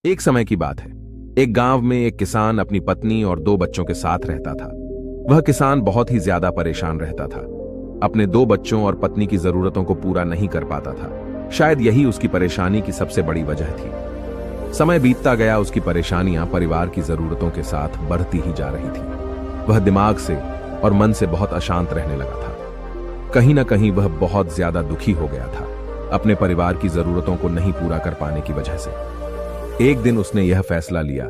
एक समय की बात है। एक गांव में एक किसान अपनी पत्नी और 2 बच्चों के साथ रहता था। वह किसान बहुत ही ज्यादा परेशान रहता था। अपने 2 बच्चों और पत्नी की जरूरतों को पूरा नहीं कर पाता था। शायद यही उसकी परेशानी की सबसे बड़ी वजह थी। समय बीतता गया, उसकी परेशानियां परिवार की जरूरतों के साथ बढ़ती ही जा रही थी। वह दिमाग से और मन से बहुत अशांत रहने लगा था। कहीं ना कहीं वह बहुत ज्यादा दुखी हो गया था, अपने परिवार की जरूरतों को नहीं पूरा कर पाने की वजह से। एक दिन उसने यह फैसला लिया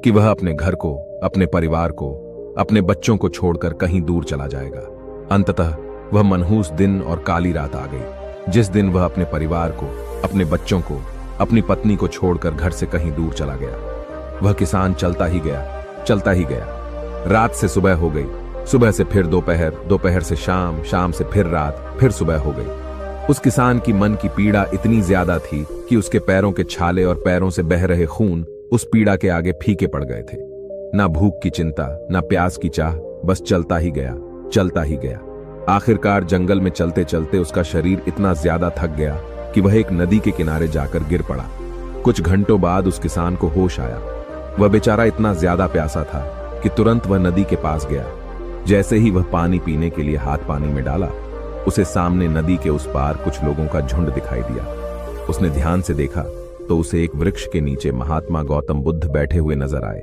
कि वह अपने घर को, अपने परिवार को, अपने बच्चों को छोड़कर कहीं दूर चला जाएगा। अंततः वह मनहूस दिन और काली रात आ गई, जिस दिन वह अपने परिवार को, अपने बच्चों को, अपनी पत्नी को छोड़कर घर से कहीं दूर चला गया। वह किसान चलता ही गया, चलता ही गया। रात से सुबह हो गई, सुबह से फिर दोपहर, दोपहर से शाम, शाम से फिर रात, फिर सुबह हो गई। उस किसान की मन की पीड़ा इतनी ज्यादा थी कि उसके पैरों के छाले और पैरों से बह रहे खून उस पीड़ा के आगे फीके पड़ गए थे। ना भूख की चिंता, ना प्यास की चाह, बस चलता ही गया, चलता ही गया। आखिरकार जंगल में चलते चलते उसका शरीर इतना ज्यादा थक गया कि वह एक नदी के किनारे जाकर गिर पड़ा। कुछ घंटों बाद उस किसान को होश आया। वह बेचारा इतना ज्यादा प्यासा था कि तुरंत वह नदी के पास गया। जैसे ही वह पानी पीने के लिए हाथ पानी में डाला, उसे सामने नदी के उस पार कुछ लोगों का झुंड दिखाई दिया। उसने ध्यान से देखा तो उसे एक वृक्ष के नीचे महात्मा गौतम बुद्ध बैठे हुए नजर आए।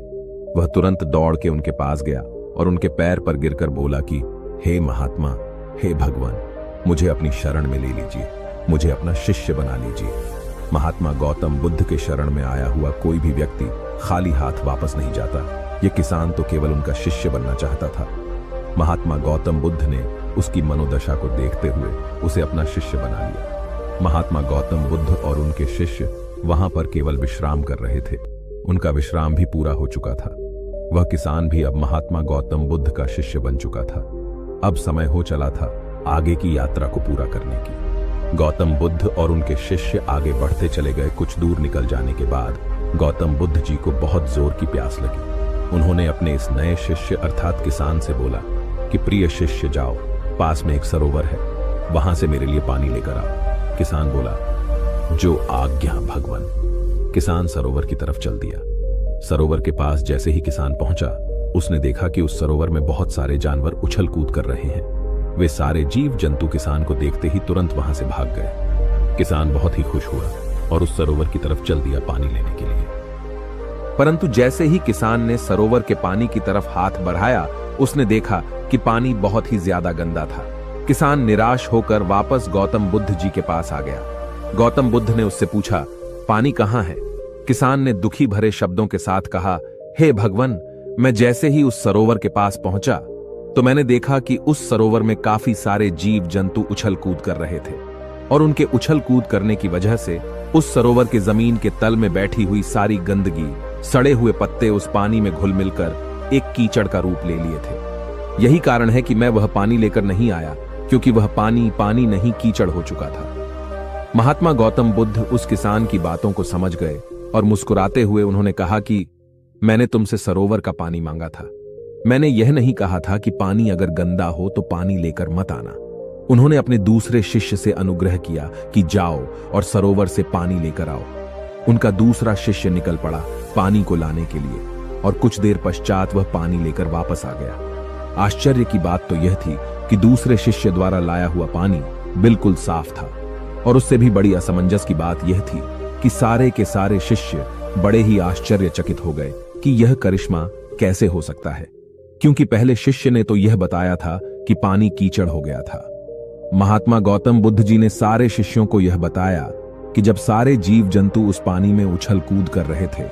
वह तुरंत दौड़ के उनके पास गया और उनके पैर पर गिरकर बोला कि हे महात्मा, हे भगवान, मुझे अपनी शरण में ले लीजिए, मुझे अपना शिष्य बना लीजिए। महात्मा गौतम बुद्ध के शरण में आया हुआ कोई भी व्यक्ति खाली हाथ वापस नहीं जाता। यह किसान तो केवल उनका शिष्य बनना चाहता था। महात्मा गौतम बुद्ध ने उसकी मनोदशा को देखते हुए उसे अपना शिष्य बना लिया। महात्मा गौतम बुद्ध और उनके शिष्य वहां पर केवल विश्राम कर रहे थे। उनका विश्राम भी पूरा हो चुका था। वह किसान भी अब महात्मा गौतम बुद्ध का शिष्य बन चुका था। अब समय हो चला था आगे की यात्रा को पूरा करने की। गौतम बुद्ध और उनके शिष्य आगे बढ़ते चले गए। कुछ दूर निकल जाने के बाद गौतम बुद्ध जी को बहुत जोर की प्यास लगी। उन्होंने अपने इस नए शिष्य अर्थात किसान से बोला कि प्रिय शिष्य, जाओ, पास में एक सरोवर है, वहां से मेरे लिए पानी लेकर आओ। किसान बोला, जो आज्ञा भगवान। किसान सरोवर की तरफ चल दिया। सरोवर के पास जैसे ही किसान पहुंचा, उसने देखा कि उस सरोवर में बहुत सारे जानवर उछल कूद कर रहे हैं। वे सारे जीव जंतु किसान को देखते ही तुरंत वहां से भाग गए। किसान बहुत ही खुश हुआ और उस सरोवर की तरफ चल दिया पानी लेने के लिए। परंतु जैसे ही किसान ने सरोवर के पानी की तरफ हाथ बढ़ाया, उसने देखा कि पानी बहुत ही ज्यादा गंदा था। किसान निराश होकर वापस गौतम बुद्ध जी के पास आ गया। गौतम बुद्ध ने उससे पूछा, पानी कहां है? किसान ने दुखी भरे शब्दों के साथ कहा, हे भगवान, मैं जैसे ही उस सरोवर के पास पहुंचा तो मैंने देखा कि उस सरोवर में काफी सारे जीव जंतु उछल कूद कर रहे थे और उनके उछल कूद करने की वजह से उस सरोवर के जमीन के तल में बैठी हुई सारी गंदगी, सड़े हुए पत्ते उस पानी में घुल मिलकर एक कीचड़ का रूप ले लिए थे। यही कारण है कि मैं वह पानी लेकर नहीं आया, क्योंकि वह पानी पानी नहीं कीचड़ हो चुका था। महात्मा गौतम बुद्ध उस किसान की बातों को समझ गए और मुस्कुराते हुए उन्होंने कहा कि मैंने तुमसे सरोवर का पानी मांगा था। मैंने यह नहीं कहा था कि पानी अगर गंदा हो तो पानी लेकर मत आना। उन्होंने अपने दूसरे शिष्य से अनुग्रह किया कि जाओ और सरोवर से पानी लेकर आओ। उनका दूसरा शिष्य निकल पड़ा पानी को लाने के लिए और कुछ देर पश्चात वह पानी लेकर वापस आ गया। आश्चर्य की बात तो यह थी कि दूसरे शिष्य द्वारा लाया हुआ पानी बिल्कुल साफ था। और उससे भी बड़ी असमंजस की बात यह थी कि सारे के सारे शिष्य बड़े ही आश्चर्यचकित हो गए कि यह करिश्मा कैसे हो सकता है, क्योंकि पहले शिष्य ने तो यह बताया था कि पानी कीचड़ हो गया था। महात्मा गौतम बुद्ध जी ने सारे शिष्यों को यह बताया कि जब सारे जीव जंतु उस पानी में उछल कूद कर रहे थे,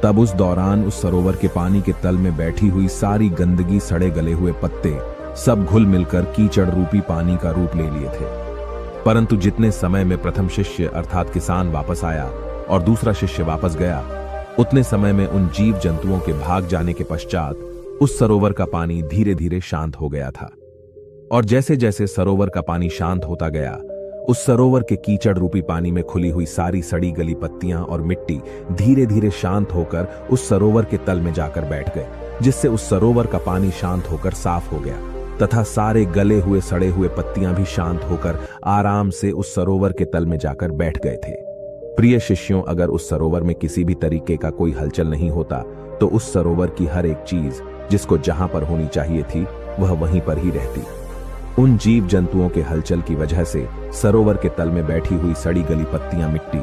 तब उस दौरान उस सरोवर के पानी के तल में बैठी हुई सारी गंदगी, सड़े गले हुए पत्ते सब घुल मिलकर कीचड़ रूपी पानी का रूप ले लिए थे। परंतु जितने समय में प्रथम शिष्य अर्थात किसान वापस आया और दूसरा शिष्य वापस गया, उतने समय में उन जीव जंतुओं के भाग जाने के पश्चात उस सरोवर का पानी धीरे धीरे शांत हो गया था। और जैसे जैसे सरोवर का पानी शांत होता गया, उस सरोवर के कीचड़ रूपी पानी में खुली हुई सारी सड़ी गली पत्तियां और मिट्टी धीरे धीरे शांत होकर उस सरोवर के तल में जाकर बैठ गए, जिससे उस सरोवर का पानी शांत होकर साफ हो गया तथा सारे गले हुए सड़े हुए पत्तियां भी शांत होकर आराम से उस सरोवर के तल में जाकर बैठ गए थे। प्रिय शिष्यों, अगर उस सरोवर में किसी भी तरीके का कोई हलचल नहीं होता तो उस सरोवर की हर एक चीज जिसको जहां पर होनी चाहिए थी वह वहीं पर ही रहती। उन जीव जंतुओं के हलचल की वजह से सरोवर के तल में बैठी हुई सड़ी गली पत्तियां मिट्टी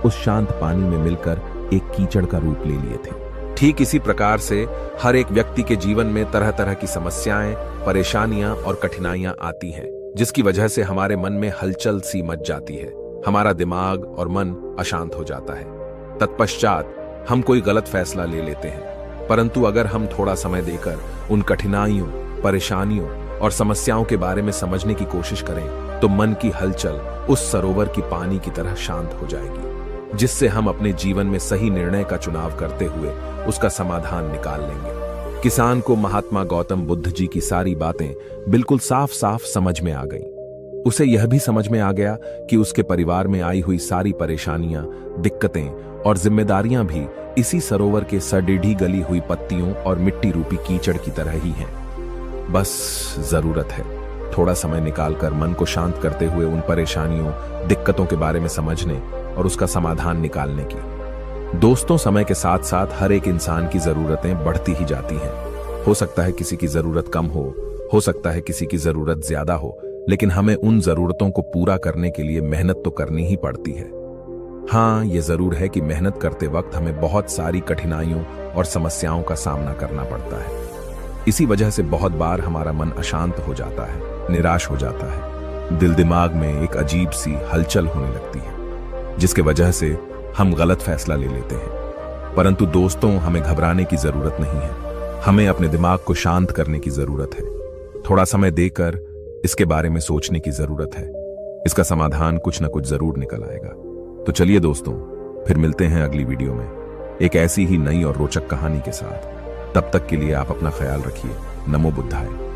उस शांत पानी में मिलकर एक कीचड़ का रूप ले लिए थे। ठीक इसी प्रकार से हर एक व्यक्ति के जीवन में तरह तरह की समस्याएं, परेशानियां और कठिनाइयां आती हैं, जिसकी वजह से हमारे मन में हलचल सी मच जाती है, हमारा दिमाग और मन अशांत हो जाता है। तत्पश्चात हम कोई गलत फैसला ले लेते हैं, परंतु अगर हम थोड़ा समय देकर उन कठिनाइयों, परेशानियों और समस्याओं के बारे में समझने की कोशिश करें तो मन की हलचल उस सरोवर की पानी की तरह शांत हो जाएगी, जिससे हम अपने जीवन में सही निर्णय का चुनाव करते हुए उसका समाधान निकाल लेंगे। किसान को महात्मा गौतम बुद्ध जी की सारी बातें बिल्कुल साफ साफ समझ में आ गईं। उसे यह भी समझ में आ गया कि उसके परिवार में आई हुई सारी परेशानियां, दिक्कतें और जिम्मेदारियां भी इसी सरोवर के सड़ीढ़ी गली हुई पत्तियों और मिट्टी रूपी कीचड़ की तरह ही हैं। बस जरूरत है थोड़ा समय निकालकर मन को शांत करते हुए उन परेशानियों, दिक्कतों के बारे में समझने और उसका समाधान निकालने की। दोस्तों, समय के साथ साथ हर एक इंसान की जरूरतें बढ़ती ही जाती हैं। हो सकता है किसी की जरूरत कम हो सकता है किसी की जरूरत ज्यादा हो, लेकिन हमें उन जरूरतों को पूरा करने के लिए मेहनत तो करनी ही पड़ती है। हाँ, ये जरूर है कि मेहनत करते वक्त हमें बहुत सारी कठिनाइयों और समस्याओं का सामना करना पड़ता है। इसी वजह से बहुत बार हमारा मन अशांत हो जाता है, निराश हो जाता है, दिल दिमाग में एक अजीब सी हलचल होने लगती है, जिसके वजह से हम गलत फैसला ले लेते हैं। परंतु दोस्तों, हमें घबराने की जरूरत नहीं है। हमें अपने दिमाग को शांत करने की जरूरत है। थोड़ा समय देकर इसके बारे में सोचने की जरूरत है। इसका समाधान कुछ ना कुछ जरूर निकल आएगा। तो चलिए दोस्तों, फिर मिलते हैं अगली वीडियो में एक ऐसी ही नई और रोचक कहानी के साथ। तब तक के लिए आप अपना ख्याल रखिए। नमो बुद्धाय।